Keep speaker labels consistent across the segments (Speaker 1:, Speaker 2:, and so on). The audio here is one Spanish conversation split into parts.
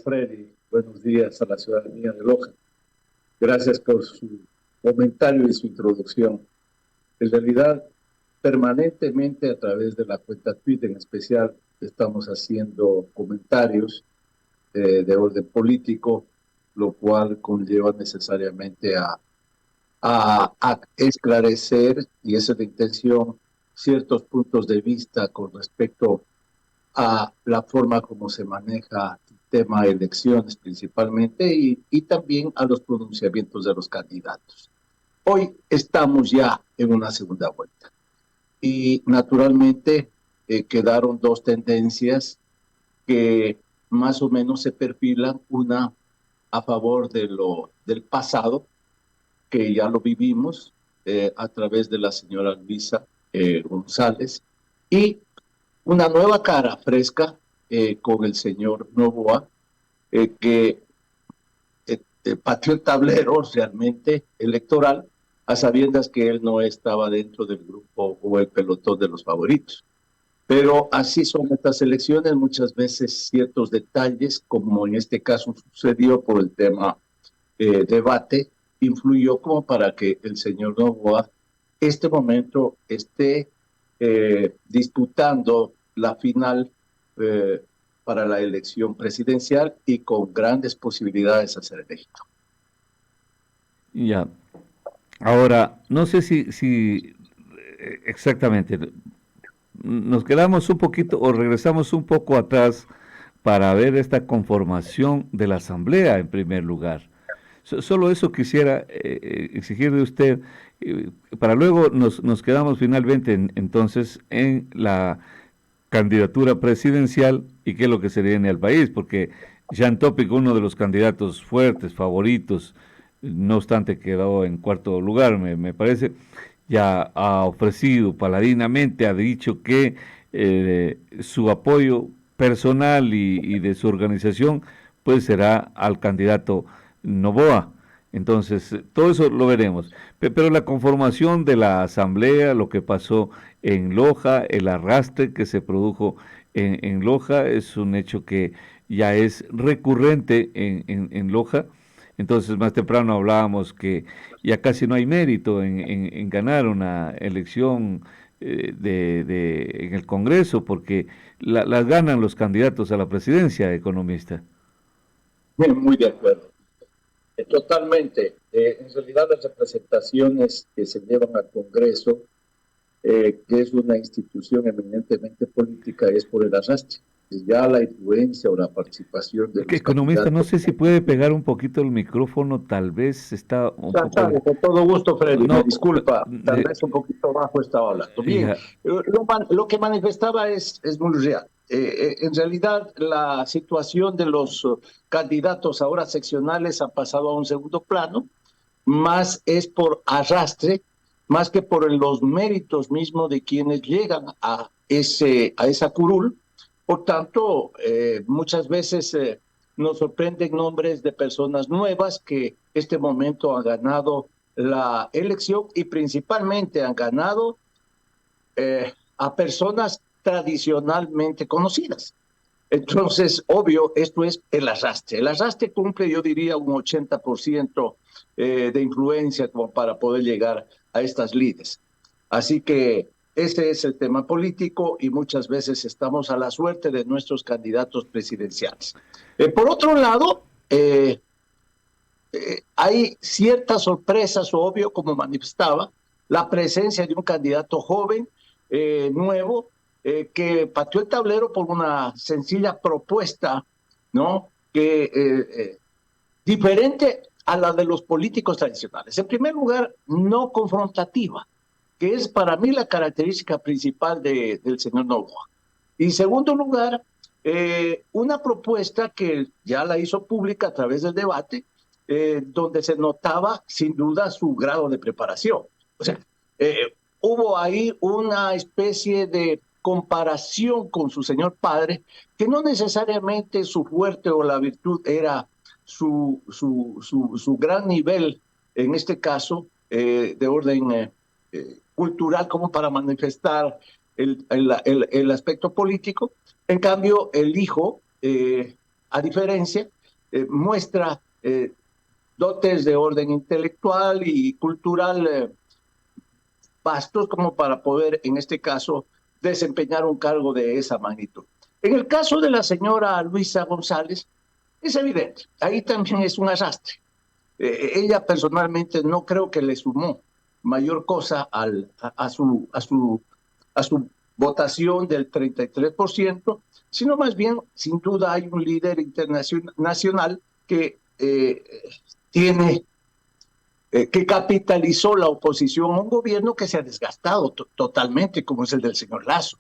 Speaker 1: Freddy. Buenos días a la ciudadanía de Loja. Gracias por su comentario y su introducción. En realidad, permanentemente a través de la cuenta Twitter en especial, estamos haciendo comentarios de orden político, lo cual conlleva necesariamente a esclarecer, y esa es la intención, ciertos puntos de vista con respecto a la forma como se maneja el tema de elecciones principalmente y también a los pronunciamientos de los candidatos. Hoy estamos ya en una segunda vuelta y naturalmente quedaron dos tendencias que más o menos se perfilan, una a favor del pasado, que ya lo vivimos a través de la señora Luisa González, y una nueva cara fresca con el señor Novoa, que pateó el tablero realmente electoral, a sabiendas que él no estaba dentro del grupo o el pelotón de los favoritos. Pero así son estas elecciones, muchas veces ciertos detalles, como en este caso sucedió por el tema debate, influyó como para que el señor Novoa este momento esté disputando la final eh, para la elección presidencial y con grandes posibilidades a ser elegido.
Speaker 2: Ya. Ahora, no sé si exactamente, nos quedamos un poquito o regresamos un poco atrás para ver esta conformación de la Asamblea en primer lugar. Solo eso quisiera exigir de usted, para luego nos quedamos finalmente entonces en la candidatura presidencial y qué es lo que se viene al país, porque Jean Topic, uno de los candidatos fuertes, favoritos, no obstante quedó en cuarto lugar, me parece, ya ha ofrecido paladinamente, ha dicho que su apoyo personal y de su organización pues será al candidato Novoa. Entonces, todo eso lo veremos. Pero la conformación de la asamblea, lo que pasó en Loja, el arrastre que se produjo en Loja, es un hecho que ya es recurrente en Loja. Entonces, más temprano hablábamos que ya casi no hay mérito en ganar una elección en el Congreso, porque las ganan los candidatos a la presidencia, economista.
Speaker 1: Bien, muy de acuerdo. Totalmente. En realidad las representaciones que se llevan al Congreso, que es una institución eminentemente política, es por el arrastre. Ya la influencia o la participación de
Speaker 2: Que
Speaker 1: los
Speaker 2: economista, no
Speaker 1: candidatos.
Speaker 2: sé si puede pegar un poquito el micrófono, tal vez está un poco...
Speaker 1: Con todo gusto, Freddy, me
Speaker 2: No,
Speaker 1: disculpa, tal vez un poquito bajo estaba hablando. Bien,
Speaker 2: ya,
Speaker 1: lo que manifestaba es muy real. En realidad, la situación de los candidatos ahora seccionales ha pasado a un segundo plano, más es por arrastre, más que por los méritos mismos de quienes llegan a esa curul. Por tanto, muchas veces nos sorprenden nombres de personas nuevas que este momento han ganado la elección y principalmente han ganado a personas tradicionalmente conocidas. Entonces, obvio, esto es el arrastre. El arrastre cumple, yo diría, un 80% de influencia como para poder llegar a estas lides. Así que ese es el tema político y muchas veces estamos a la suerte de nuestros candidatos presidenciales. Por otro lado, hay ciertas sorpresas, obvio, como manifestaba, la presencia de un candidato joven, nuevo, que pateó el tablero por una sencilla propuesta, ¿no? Diferente a la de los políticos tradicionales. En primer lugar, no confrontativa, que es para mí la característica principal del señor Novoa. Y en segundo lugar, una propuesta que ya la hizo pública a través del debate, donde se notaba sin duda su grado de preparación. O sea, hubo ahí una especie de comparación con su señor padre, que no necesariamente su fuerte o la virtud era su gran nivel, en este caso, de orden cultural, como para manifestar el aspecto político. En cambio, el hijo, a diferencia, muestra dotes de orden intelectual y cultural vastos como para poder, en este caso, desempeñar un cargo de esa magnitud. En el caso de la señora Luisa González, es evidente, ahí también es un arrastre. Ella personalmente no creo que le sumó mayor cosa a su votación del 33%, sino más bien, sin duda, hay un líder internacional que tiene que capitalizó la oposición a un gobierno que se ha desgastado totalmente, como es el del señor Lazo.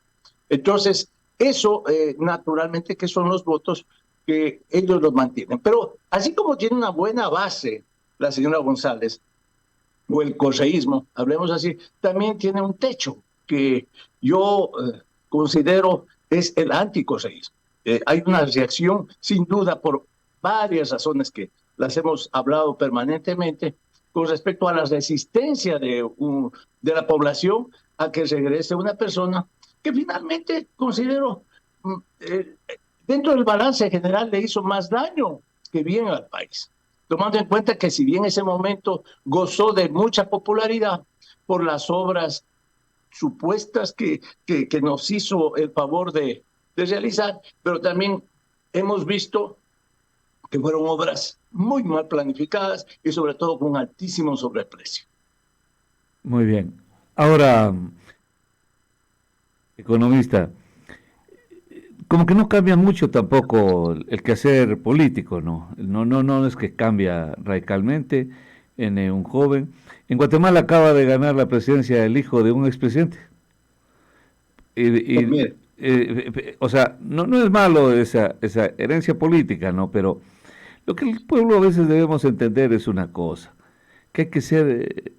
Speaker 1: Entonces, eso naturalmente que son los votos que ellos los mantienen. Pero así como tiene una buena base la señora González, o el correísmo, hablemos así, también tiene un techo que yo considero es el anticorreísmo. Hay una reacción, sin duda, por varias razones que las hemos hablado permanentemente, con respecto a la resistencia de la población a que regrese una persona que finalmente considero dentro del balance general le hizo más daño que bien al país, tomando en cuenta que si bien en ese momento gozó de mucha popularidad por las obras supuestas que nos hizo el favor de realizar, pero también hemos visto que fueron obras muy mal planificadas y sobre todo con altísimo sobreprecio.
Speaker 2: Muy bien. Ahora, economista, como que no cambia mucho tampoco el quehacer político, ¿no? No es que cambia radicalmente en un joven. En Guatemala acaba de ganar la presidencia el hijo de un expresidente.
Speaker 1: Pues mire,
Speaker 2: O sea, no es malo esa herencia política, ¿no? Pero lo que el pueblo a veces debemos entender es una cosa, que hay que ser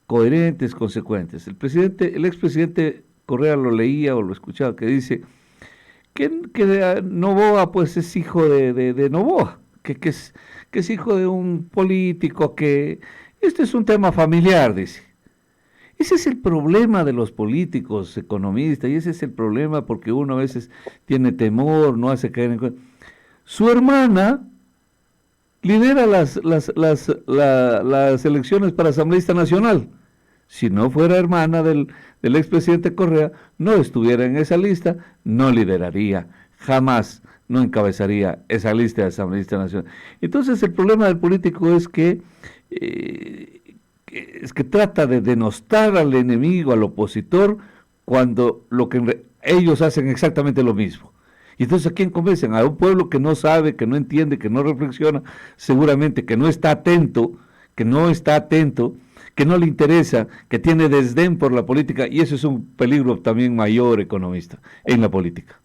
Speaker 2: coherentes, consecuentes. El expresidente Correa lo leía o lo escuchaba, que dice que Noboa pues es hijo de Noboa, que es hijo de un político, que este es un tema familiar, dice. Ese es el problema de los políticos economistas y ese es el problema porque uno a veces tiene temor, no hace caer en cuenta. Su hermana lidera las elecciones para asambleísta nacional. Si no fuera hermana del expresidente Correa, no estuviera en esa lista, no lideraría, jamás no encabezaría esa lista de asambleísta nacional. Entonces el problema del político es que trata de denostar al enemigo, al opositor, cuando ellos hacen exactamente lo mismo. Y entonces, ¿a quién convencen? A un pueblo que no sabe, que no entiende, que no reflexiona, seguramente que no está atento, que no le interesa, que tiene desdén por la política, y eso es un peligro también mayor, economista, en la política.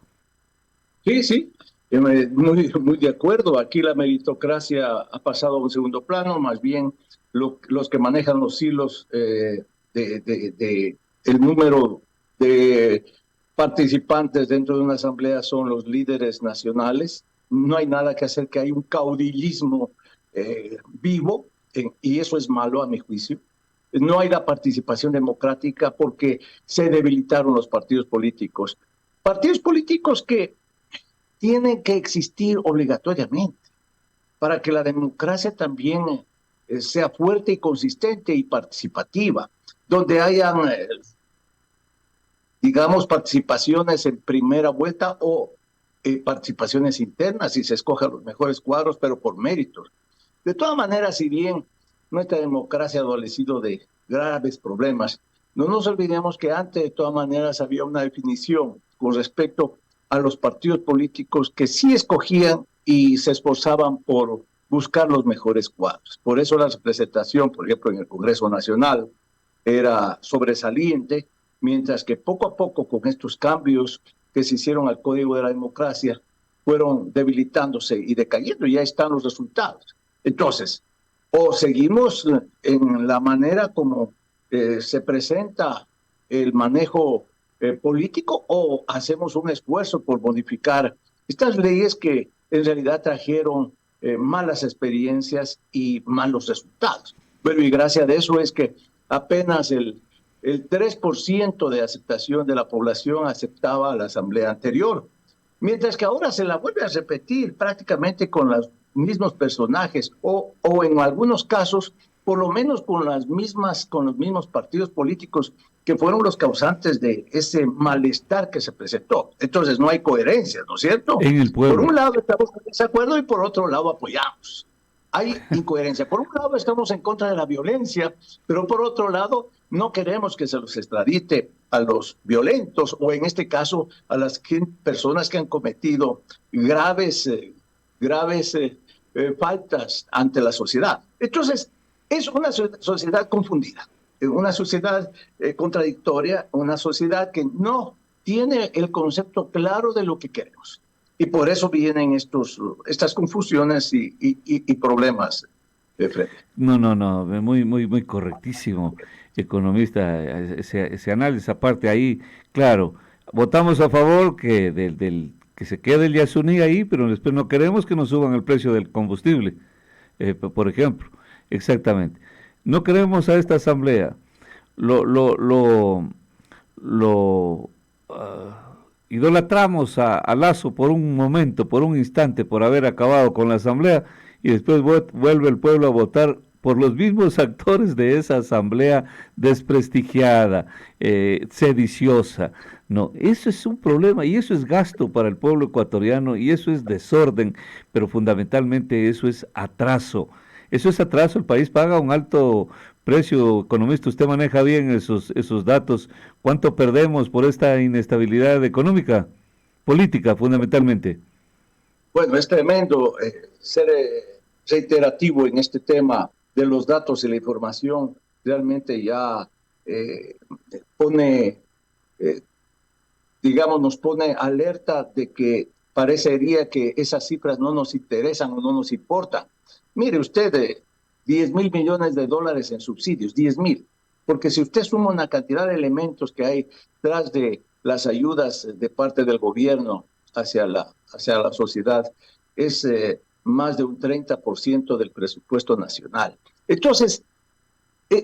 Speaker 1: sí, sí, muy de acuerdo. Aquí la meritocracia ha pasado a un segundo plano, más bien los que manejan los hilos el número de participantes dentro de una asamblea son los líderes nacionales. No hay nada que hacer, que hay un caudillismo vivo, y eso es malo a mi juicio. No hay la participación democrática porque se debilitaron los partidos políticos. Partidos políticos que tienen que existir obligatoriamente para que la democracia también sea fuerte y consistente y participativa, donde hayan, digamos, participaciones en primera vuelta o participaciones internas, si se escogen los mejores cuadros, pero por méritos. De todas maneras, si bien nuestra democracia ha adolecido de graves problemas, no nos olvidemos que antes de todas maneras había una definición con respecto a los partidos políticos que sí escogían y se esforzaban por buscar los mejores cuadros. Por eso la representación, por ejemplo, en el Congreso Nacional era sobresaliente, mientras que poco a poco con estos cambios que se hicieron al Código de la Democracia fueron debilitándose y decayendo, y ya están los resultados. Entonces, o seguimos en la manera como se presenta el manejo político, o hacemos un esfuerzo por modificar estas leyes que en realidad trajeron malas experiencias y malos resultados. Bueno, y gracias a eso es que apenas el 3% de aceptación de la población aceptaba a la asamblea anterior, mientras que ahora se la vuelve a repetir prácticamente con las mismos personajes o en algunos casos, por lo menos con los mismos partidos políticos que fueron los causantes de ese malestar que se presentó. Entonces no hay coherencia, ¿no es cierto?
Speaker 2: En el
Speaker 1: Por
Speaker 2: pueblo.
Speaker 1: un lado estamos en desacuerdo y por otro lado apoyamos. Hay incoherencia. Por un lado estamos en contra de la violencia, pero por otro lado no queremos que se los extradite a los violentos o en este caso a las personas que han cometido graves faltas ante la sociedad. Entonces, es una sociedad confundida, una sociedad contradictoria, una sociedad que no tiene el concepto claro de lo que queremos. Y por eso vienen estas confusiones y problemas, Freddy.
Speaker 2: No, muy correctísimo, economista, ese análisis. Aparte ahí, claro, votamos a favor que se quede el Yasuní ahí, pero después no queremos que nos suban el precio del combustible, por ejemplo. Exactamente. No queremos a esta asamblea. Lo idolatramos a Lazo por un momento, por un instante, por haber acabado con la asamblea y después vuelve el pueblo a votar por los mismos actores de esa asamblea desprestigiada, sediciosa. No, eso es un problema y eso es gasto para el pueblo ecuatoriano y eso es desorden, pero fundamentalmente eso es atraso. Eso es atraso, el país paga un alto precio. Economista, usted maneja bien esos datos. ¿Cuánto perdemos por esta inestabilidad económica, política, fundamentalmente?
Speaker 1: Bueno, es tremendo ser reiterativo en este tema de los datos y la información. Realmente ya pone, nos pone alerta de que parecería que esas cifras no nos interesan o no nos importan. Mire usted, 10,000 millones de dólares en subsidios, 10,000. Porque si usted suma una cantidad de elementos que hay tras de las ayudas de parte del gobierno hacia la sociedad, es más de un 30% del presupuesto nacional. Entonces,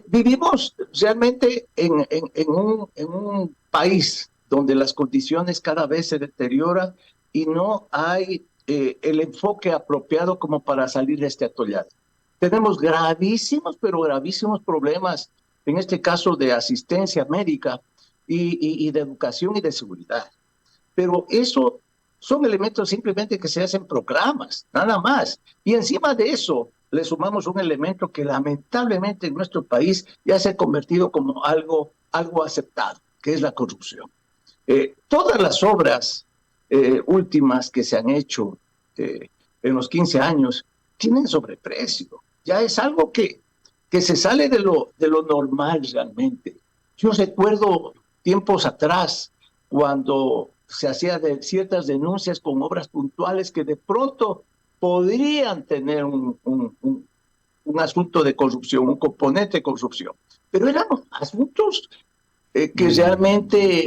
Speaker 1: vivimos realmente en un país donde las condiciones cada vez se deterioran y no hay el enfoque apropiado como para salir de este atollado. Tenemos pero gravísimos problemas, en este caso de asistencia médica y de educación y de seguridad. Pero eso son elementos simplemente que se hacen programas, nada más. Y encima de eso le sumamos un elemento que lamentablemente en nuestro país ya se ha convertido como algo aceptado, que es la corrupción. Todas las obras últimas que se han hecho en los 15 años tienen sobreprecio. Ya es algo que se sale de lo normal realmente. Yo recuerdo tiempos atrás cuando se hacían ciertas denuncias con obras puntuales que de pronto podrían tener un asunto de corrupción, un componente de corrupción. Pero eran asuntos que realmente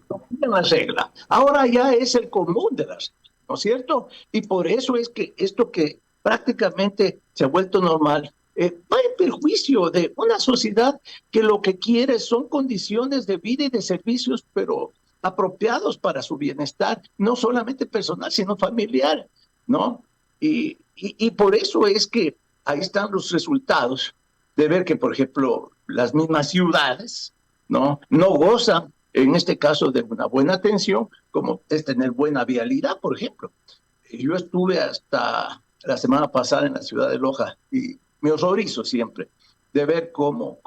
Speaker 1: no tienen la regla. Ahora ya es el común de las reglas, ¿no es cierto? Y por eso es que esto que prácticamente se ha vuelto normal va en perjuicio de una sociedad que lo que quiere son condiciones de vida y de servicios, pero apropiados para su bienestar, no solamente personal, sino familiar, ¿no? Y por eso es que ahí están los resultados de ver que, por ejemplo, las mismas ciudades, no gozan, en este caso, de una buena atención, como es tener buena vialidad, por ejemplo. Yo estuve hasta la semana pasada en la ciudad de Loja y me horrorizo siempre de ver cómo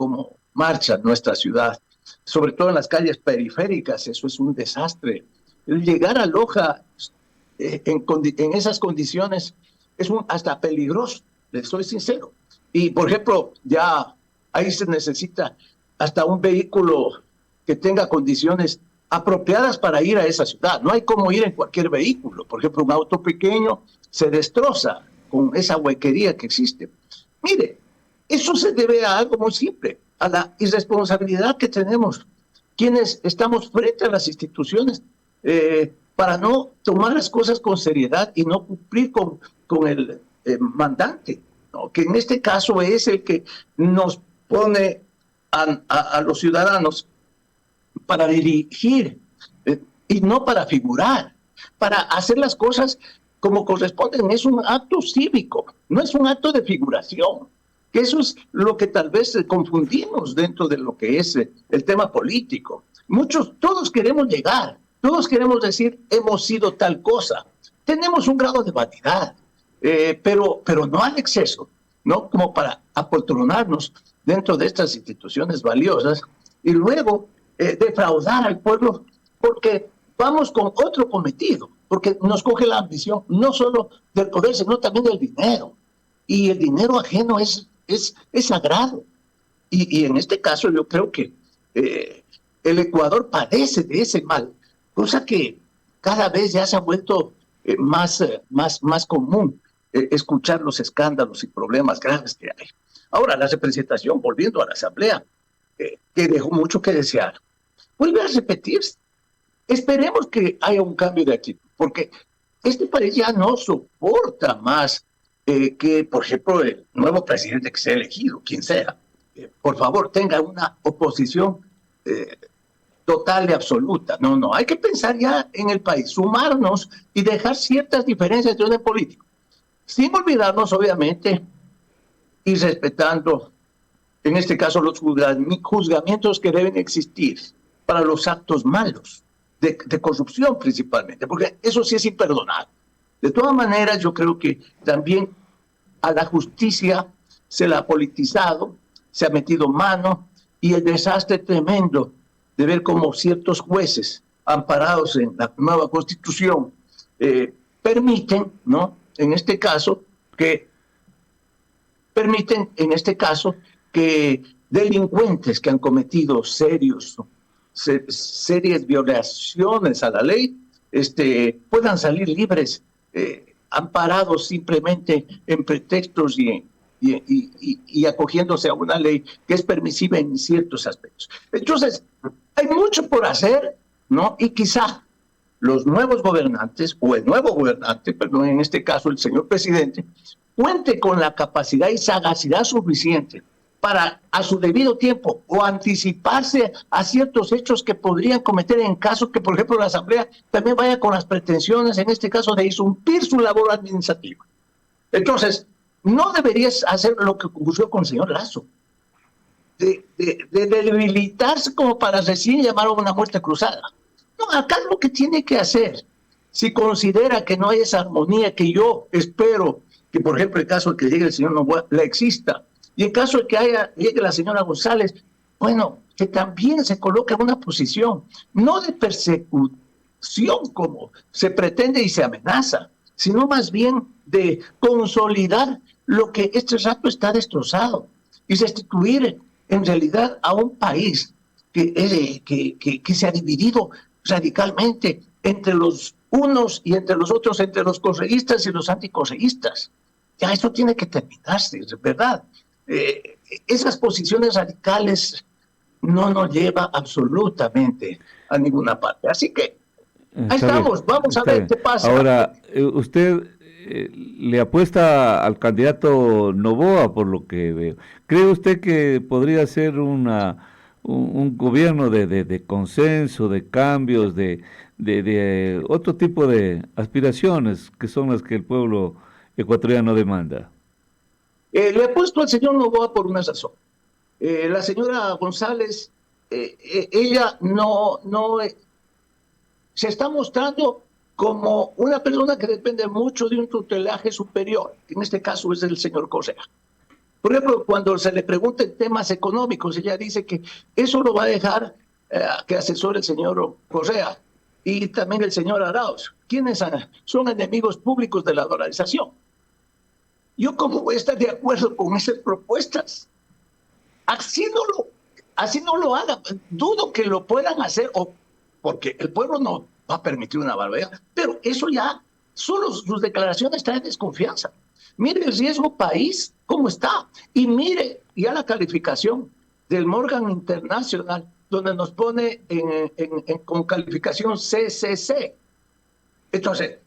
Speaker 1: marcha nuestra ciudad, sobre todo en las calles periféricas. Eso es un desastre. El llegar a Loja en esas condiciones es hasta peligroso, les soy sincero. Y, por ejemplo, ya ahí se necesita hasta un vehículo que tenga condiciones apropiadas para ir a esa ciudad. No hay como ir en cualquier vehículo. Por ejemplo, un auto pequeño se destroza con esa huequería que existe. Mire, eso se debe a algo muy simple, a la irresponsabilidad que tenemos quienes estamos frente a las instituciones para no tomar las cosas con seriedad y no cumplir con el mandante, ¿no? Que en este caso es el que nos pone a los ciudadanos para dirigir y no para figurar, para hacer las cosas como corresponden, es un acto cívico, no es un acto de figuración. Que eso es lo que tal vez confundimos dentro de lo que es el tema político. Todos queremos llegar, todos queremos decir, hemos sido tal cosa. Tenemos un grado de vanidad, pero no al exceso, ¿no? Como para apoltronarnos dentro de estas instituciones valiosas y luego defraudar al pueblo porque vamos con otro cometido, porque nos coge la ambición no solo del poder, sino también del dinero. Y el dinero ajeno es sagrado. Y en este caso yo creo que el Ecuador padece de ese mal, cosa que cada vez ya se ha vuelto más común escuchar los escándalos y problemas graves que hay. Ahora, la representación, volviendo a la Asamblea, que dejó mucho que desear, vuelve a repetirse. Esperemos que haya un cambio de actitud, porque este país ya no soporta más que, por ejemplo, el nuevo presidente que sea elegido, quien sea, por favor, tenga una oposición total y absoluta. No, hay que pensar ya en el país, sumarnos y dejar ciertas diferencias de orden político, sin olvidarnos, obviamente, y respetando, en este caso, los juzgamientos que deben existir para los actos malos, de corrupción principalmente, porque eso sí es imperdonable. De todas maneras, yo creo que también a la justicia se la ha politizado, se ha metido mano, y el desastre tremendo de ver cómo ciertos jueces, amparados en la nueva Constitución, permiten, ¿no? En este caso, que delincuentes que han cometido serias violaciones a la ley puedan salir libres, amparados simplemente en pretextos y acogiéndose a una ley que es permisiva en ciertos aspectos. Entonces, hay mucho por hacer, ¿no? Y quizá los nuevos gobernantes, o el nuevo gobernante, perdón, en este caso el señor presidente, cuente con la capacidad y sagacidad suficiente para, a su debido tiempo, o anticiparse a ciertos hechos que podrían cometer en caso que, por ejemplo, la Asamblea también vaya con las pretensiones, en este caso, de irrumpir su labor administrativa. Entonces, no deberías hacer lo que ocurrió con el señor Lazo, de debilitarse como para recién llamar a una muerte cruzada. No, acá lo que tiene que hacer, si considera que no hay esa armonía que yo espero que, por ejemplo, el caso de que llegue el señor Noboa, la exista, y en caso de que llegue la señora González, bueno, que también se coloque en una posición, no de persecución como se pretende y se amenaza, sino más bien de consolidar lo que este rato está destrozado y restituir en realidad a un país que se ha dividido radicalmente entre los unos y entre los otros, entre los correístas y los anticorreístas. Ya eso tiene que terminarse, ¿verdad? Esas posiciones radicales no nos lleva absolutamente a ninguna parte. Así que ahí estamos, vamos a ver qué pasa.
Speaker 2: Ahora, usted le apuesta al candidato Noboa, por lo que veo. ¿Cree usted que podría ser un gobierno de consenso, de cambios, de otro tipo de aspiraciones que son las que el pueblo ecuatoriano demanda?
Speaker 1: Le he puesto al señor Noboa por una razón. La señora González, ella no se está mostrando como una persona que depende mucho de un tutelaje superior. En este caso es el señor Correa. Por ejemplo, cuando se le pregunta en temas económicos, ella dice que eso lo va a dejar que asesore el señor Correa y también el señor Arauz, quienes son enemigos públicos de la dolarización. ¿Yo cómo voy a estar de acuerdo con esas propuestas? Así no lo hagan. Dudo que lo puedan hacer, porque el pueblo no va a permitir una barbaridad. Pero eso ya, solo sus declaraciones traen desconfianza. Mire el riesgo país, cómo está. Y mire ya la calificación del Morgan International, donde nos pone con calificación CCC. Entonces,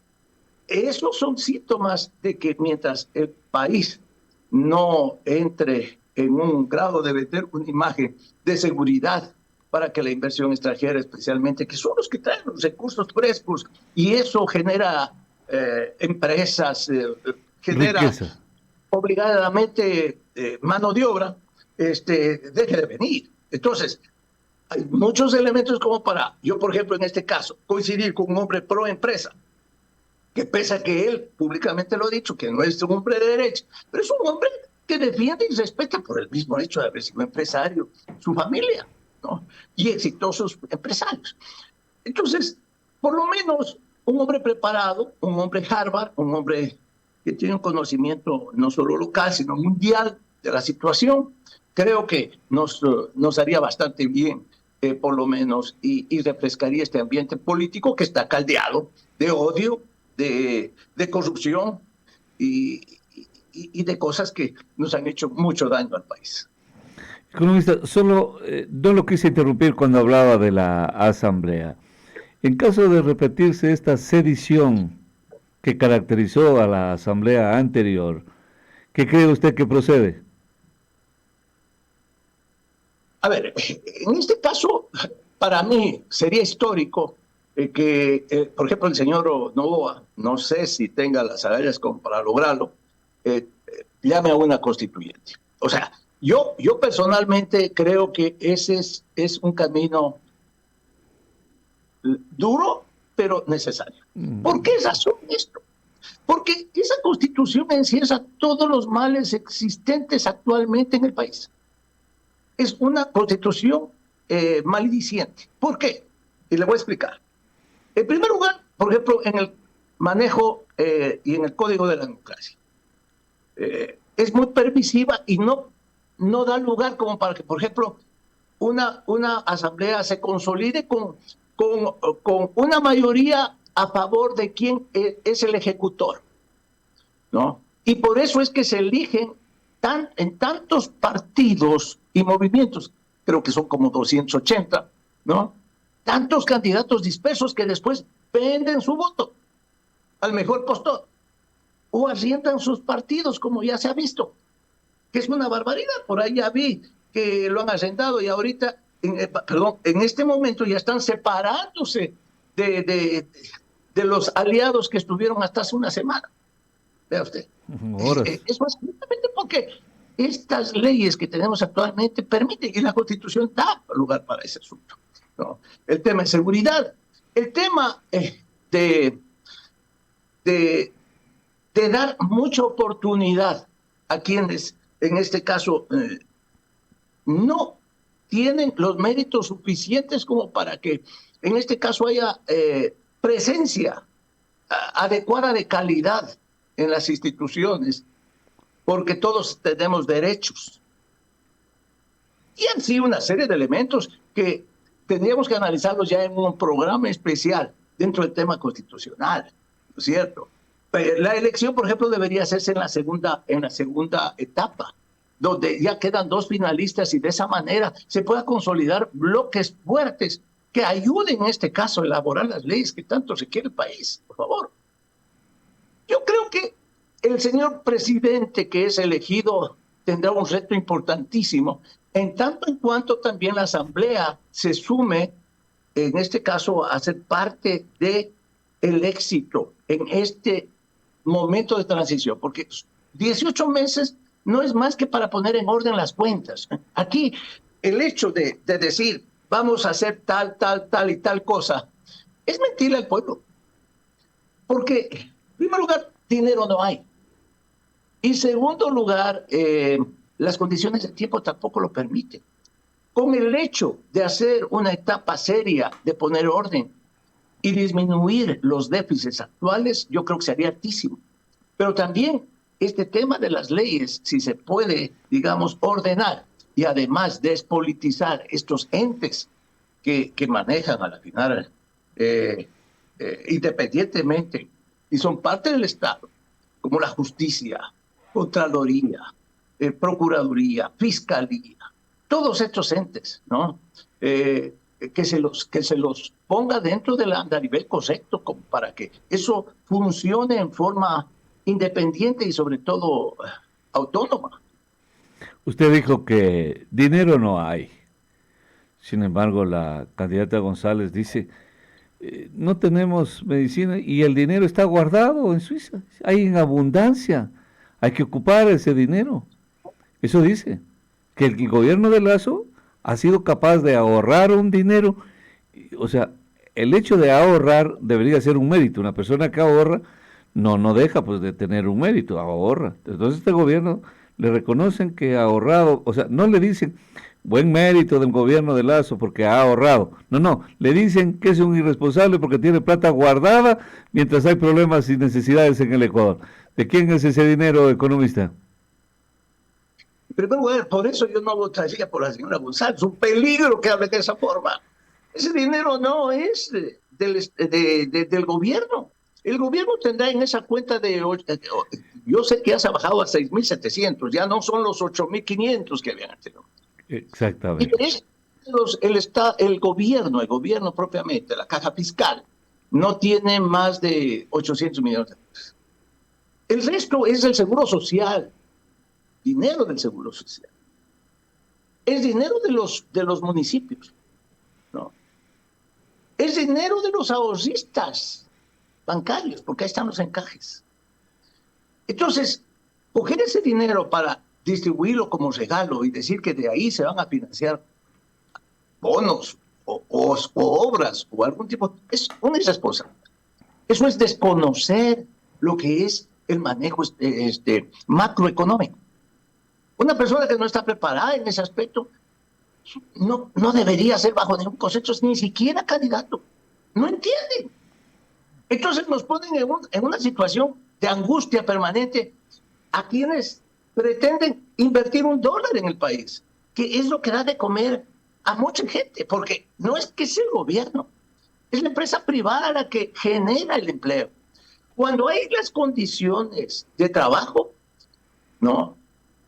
Speaker 1: esos son síntomas de que mientras el país no entre en un grado de vender una imagen de seguridad para que la inversión extranjera, especialmente, que son los que traen los recursos frescos, y eso genera empresas, genera
Speaker 2: Riqueza.
Speaker 1: obligadamente mano de obra, deje de venir. Entonces, hay muchos elementos como para, yo por ejemplo en este caso, coincidir con un hombre pro empresa, que pese a que él públicamente lo ha dicho, que no es un hombre de derecha, pero es un hombre que defiende y respeta por el mismo hecho de haber sido empresario, su familia, ¿no? Y exitosos empresarios. Entonces, por lo menos un hombre preparado, un hombre Harvard, un hombre que tiene un conocimiento no solo local, sino mundial de la situación, creo que nos haría bastante bien, por lo menos, y refrescaría este ambiente político que está caldeado de odio, de corrupción y de cosas que nos han hecho mucho daño al país.
Speaker 2: Economista, solo no lo quise interrumpir cuando hablaba de la asamblea. En caso de repetirse esta sedición que caracterizó a la asamblea anterior, ¿qué cree usted que procede?
Speaker 1: A ver, en este caso, para mí sería histórico por ejemplo, el señor Novoa, no sé si tenga las agallas como para lograrlo, llame a una constituyente. O sea, yo personalmente creo que ese es un camino duro, pero necesario. ¿Por qué razón esto? Porque esa constitución encierra todos los males existentes actualmente en el país. Es una constitución maldiciente. ¿Por qué? Y le voy a explicar. En primer lugar, por ejemplo, en el manejo y en el código de la democracia. Es muy permisiva y no da lugar como para que, por ejemplo, una asamblea se consolide con una mayoría a favor de quien es el ejecutor, ¿no? Y por eso es que se eligen en tantos partidos y movimientos, creo que son como 280, ¿no? Tantos candidatos dispersos que después venden su voto al mejor postor o arriendan sus partidos, como ya se ha visto, que es una barbaridad. Por ahí ya vi que lo han arrendado y ahorita, en este momento ya están separándose de los aliados que estuvieron hasta hace una semana. Vea usted.
Speaker 2: Horas.
Speaker 1: Es básicamente porque estas leyes que tenemos actualmente permiten, y la Constitución da lugar para ese asunto, ¿no? El tema de seguridad, el tema de, de dar mucha oportunidad a quienes, en este caso, no tienen los méritos suficientes como para que, en este caso, haya presencia adecuada de calidad en las instituciones, porque todos tenemos derechos. Y así una serie de elementos que tendríamos que analizarlos ya en un programa especial dentro del tema constitucional, ¿no es cierto? La elección, por ejemplo, debería hacerse en la segunda etapa, donde ya quedan dos finalistas y de esa manera se pueda consolidar bloques fuertes que ayuden en este caso a elaborar las leyes que tanto requiere el país, por favor. Yo creo que el señor presidente que es elegido tendrá un reto importantísimo, en tanto en cuanto también la Asamblea se sume, en este caso, a ser parte del éxito en este momento de transición, porque 18 meses no es más que para poner en orden las cuentas. Aquí, el hecho de decir, vamos a hacer tal y tal cosa, es mentirle al pueblo. Porque, en primer lugar, dinero no hay. Y en segundo lugar, las condiciones del tiempo tampoco lo permiten. Con el hecho de hacer una etapa seria, de poner orden y disminuir los déficits actuales, yo creo que sería altísimo. Pero también este tema de las leyes, si se puede, digamos, ordenar y además despolitizar estos entes que manejan a la final, independientemente, y son parte del Estado, como la justicia, Contraloría, Procuraduría, Fiscalía, todos estos entes, ¿no? Que se los ponga dentro del andarivel correcto, como para que eso funcione en forma independiente y sobre todo autónoma.
Speaker 2: Usted dijo que dinero no hay. Sin embargo, la candidata González dice, no tenemos medicina y el dinero está guardado en Suiza, hay en abundancia, hay que ocupar ese dinero. Eso dice, que el gobierno de Lazo ha sido capaz de ahorrar un dinero, o sea, el hecho de ahorrar debería ser un mérito. Una persona que ahorra no deja pues de tener un mérito, ahorra. Entonces este gobierno le reconocen que ha ahorrado, o sea, no le dicen buen mérito del gobierno de Lazo porque ha ahorrado. No, le dicen que es un irresponsable porque tiene plata guardada mientras hay problemas y necesidades en el Ecuador. ¿De quién es ese dinero, economista?
Speaker 1: En primer lugar, por eso yo no votaría por la señora González. Es un peligro que hable de esa forma. Ese dinero no es del gobierno. El gobierno tendrá en esa cuenta yo sé que ya se ha bajado a 6.700, ya no son los 8.500 que habían anteriormente.
Speaker 2: Exactamente.
Speaker 1: El gobierno propiamente, la caja fiscal, no tiene más de 800 millones de pesos. El resto es el seguro social, dinero del seguro social. Es dinero de los municipios, ¿no? Es dinero de los ahorristas bancarios, porque ahí están los encajes. Entonces, coger ese dinero para distribuirlo como regalo y decir que de ahí se van a financiar bonos o obras o algún tipo, es una irresponsabilidad. Eso es desconocer lo que es el manejo macroeconómico. Una persona que no está preparada en ese aspecto no debería ser bajo ningún concepto, ni siquiera candidato. No entienden. Entonces nos ponen en una situación de angustia permanente a quienes pretenden invertir $1 en el país, que es lo que da de comer a mucha gente, porque no es que sea el gobierno, es la empresa privada la que genera el empleo. Cuando hay las condiciones de trabajo, ¿no?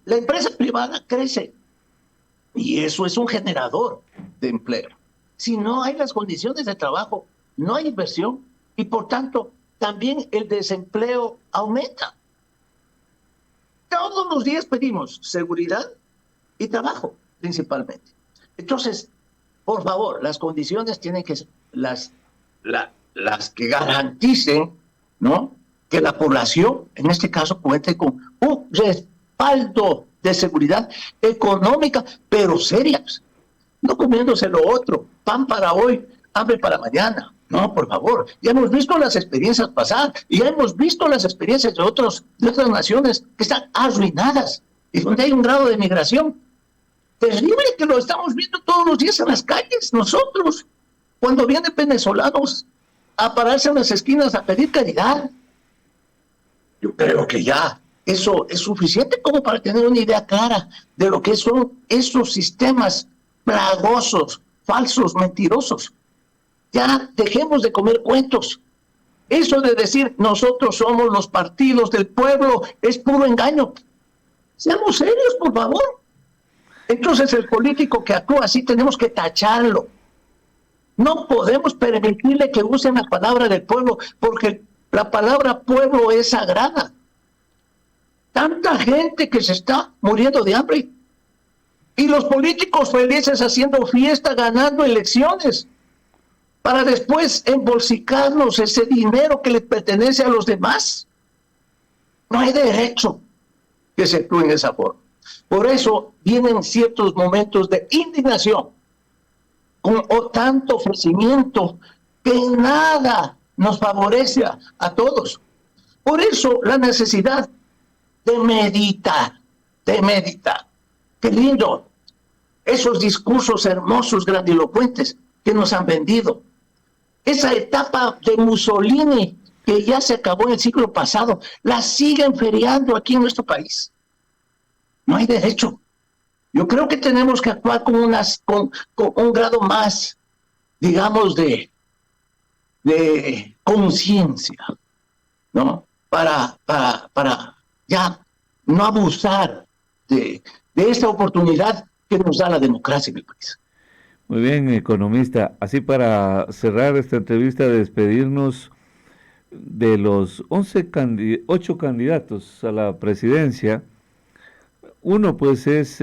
Speaker 1: La empresa privada crece y eso es un generador de empleo. Si no hay las condiciones de trabajo, no hay inversión y por tanto también el desempleo aumenta. Todos los días pedimos seguridad y trabajo, principalmente. Entonces, por favor, las condiciones tienen que ser las que garanticen, ¿no?, que la población, en este caso, cuente con un respaldo de seguridad económica, pero serias. No comiéndose lo otro, pan para hoy, hambre para mañana. No, por favor, ya hemos visto las experiencias pasadas y ya hemos visto las experiencias de otras naciones que están arruinadas y donde hay un grado de migración terrible que lo estamos viendo todos los días en las calles. Nosotros, cuando vienen venezolanos a pararse en las esquinas a pedir caridad, yo creo que ya eso es suficiente como para tener una idea clara de lo que son esos sistemas plagosos, falsos, mentirosos. Ya dejemos de comer cuentos. Eso de decir nosotros somos los partidos del pueblo es puro engaño. Seamos serios, por favor. Entonces el político que actúa así tenemos que tacharlo. No podemos permitirle que usen la palabra del pueblo, porque la palabra pueblo es sagrada. Tanta gente que se está muriendo de hambre. Y los políticos felices haciendo fiesta, ganando elecciones, para después embolsicarnos ese dinero que les pertenece a los demás. No hay derecho que se actúe en esa forma. Por eso vienen ciertos momentos de indignación, con tanto ofrecimiento que nada nos favorece a todos. Por eso la necesidad de meditar. Qué lindo, esos discursos hermosos, grandilocuentes que nos han vendido. Esa etapa de Mussolini que ya se acabó en el siglo pasado, la siguen feriando aquí en nuestro país. No hay derecho. Yo creo que tenemos que actuar con un grado más, digamos, de conciencia, ¿no? Para ya no abusar de esta oportunidad que nos da la democracia en el país.
Speaker 2: Muy bien, economista. Así para cerrar esta entrevista, despedirnos de los 8 candidatos a la presidencia. Uno pues es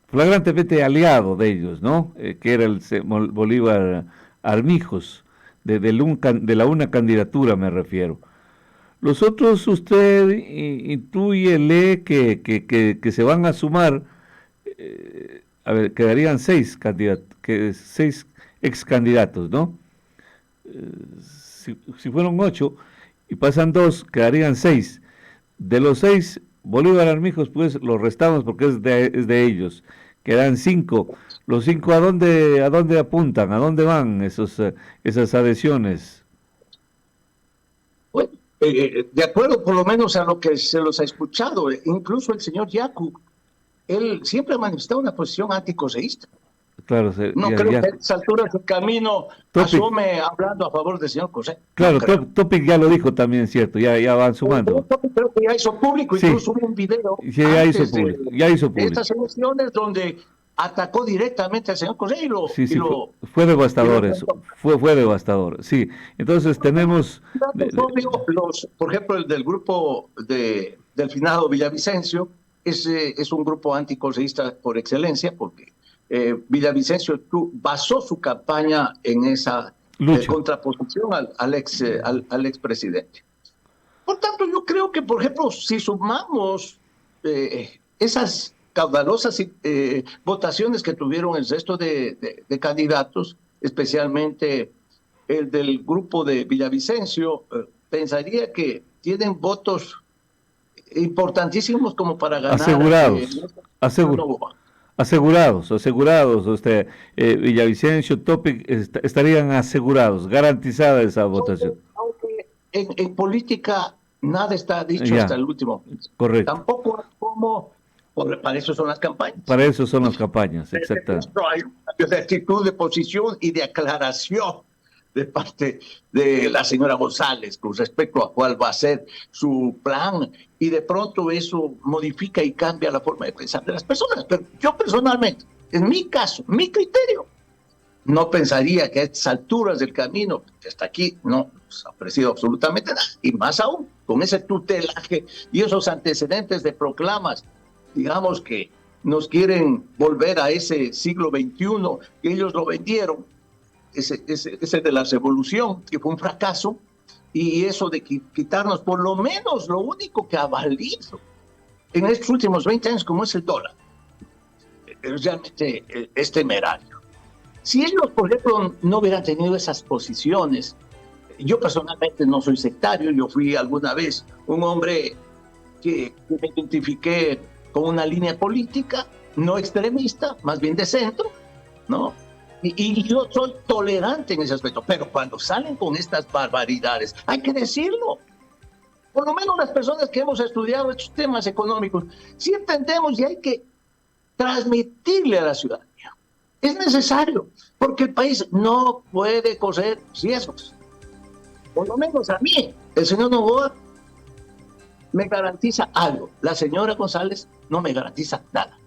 Speaker 2: flagrantemente aliado de ellos, ¿no? Que era el Bolívar Armijos, de la una candidatura me refiero. Los otros usted intuye, lee que se van a sumar, a ver, quedarían 6 candidatos, 6 ex candidatos, ¿no? Si fueron 8 y pasan 2, quedarían 6. De los 6, Bolívar Armijos, pues los restamos porque es de ellos. Quedan 5. Los 5, ¿a dónde apuntan? ¿A dónde van esas adhesiones?
Speaker 1: Bueno, de acuerdo por lo menos a lo que se los ha escuchado, incluso el señor Yacu, él siempre ha manifestado una posición anticoseísta.
Speaker 2: Claro,
Speaker 1: No creo que a estas alturas del camino asome hablando a favor del señor Cosé.
Speaker 2: Claro, no Topic ya lo dijo también, cierto, ya van sumando.
Speaker 1: Creo que ya hizo público,
Speaker 2: sí,
Speaker 1: incluso un video
Speaker 2: sí, ya hizo público.
Speaker 1: De estas elecciones donde atacó directamente al señor Cosé
Speaker 2: fue devastador eso, fue devastador, sí. Entonces tenemos...
Speaker 1: por ejemplo, el del grupo del finado Villavicencio, es un grupo anticoseísta por excelencia, porque Villavicencio basó su campaña en esa contraposición al expresidente. Por tanto, yo creo que, por ejemplo, si sumamos esas caudalosas votaciones que tuvieron el resto de candidatos, especialmente el del grupo de Villavicencio, pensaría que tienen votos importantísimos como para ganar.
Speaker 2: Asegurados, usted, Villavicencio, Topic, estarían asegurados, garantizada esa votación.
Speaker 1: Aunque en política nada está dicho hasta el último.
Speaker 2: Correcto.
Speaker 1: Tampoco como, para eso son las campañas.
Speaker 2: Para eso son las campañas, exactamente.
Speaker 1: Hay un cambio de actitud, de posición y de aclaración de parte de la señora González con respecto a cuál va a ser su plan, y de pronto eso modifica y cambia la forma de pensar de las personas. Pero yo personalmente, en mi caso, mi criterio, no pensaría que a estas alturas del camino, que hasta aquí no se ha ofrecido absolutamente nada, y más aún, con ese tutelaje y esos antecedentes de proclamas, digamos que nos quieren volver a ese siglo XXI que ellos lo vendieron, ese de la revolución, que fue un fracaso, y eso de quitarnos por lo menos lo único que ha valido en estos últimos 20 años, como es el dólar. Realmente es temerario. Si ellos, por ejemplo, no hubieran tenido esas posiciones, yo personalmente no soy sectario, yo fui alguna vez un hombre que me identifiqué con una línea política no extremista, más bien de centro, ¿no? Y yo soy tolerante en ese aspecto, pero cuando salen con estas barbaridades, hay que decirlo. Por lo menos las personas que hemos estudiado estos temas económicos, sí entendemos y hay que transmitirle a la ciudadanía. Es necesario, porque el país no puede correr riesgos. Por lo menos a mí, el señor Noboa me garantiza algo. La señora González no me garantiza nada.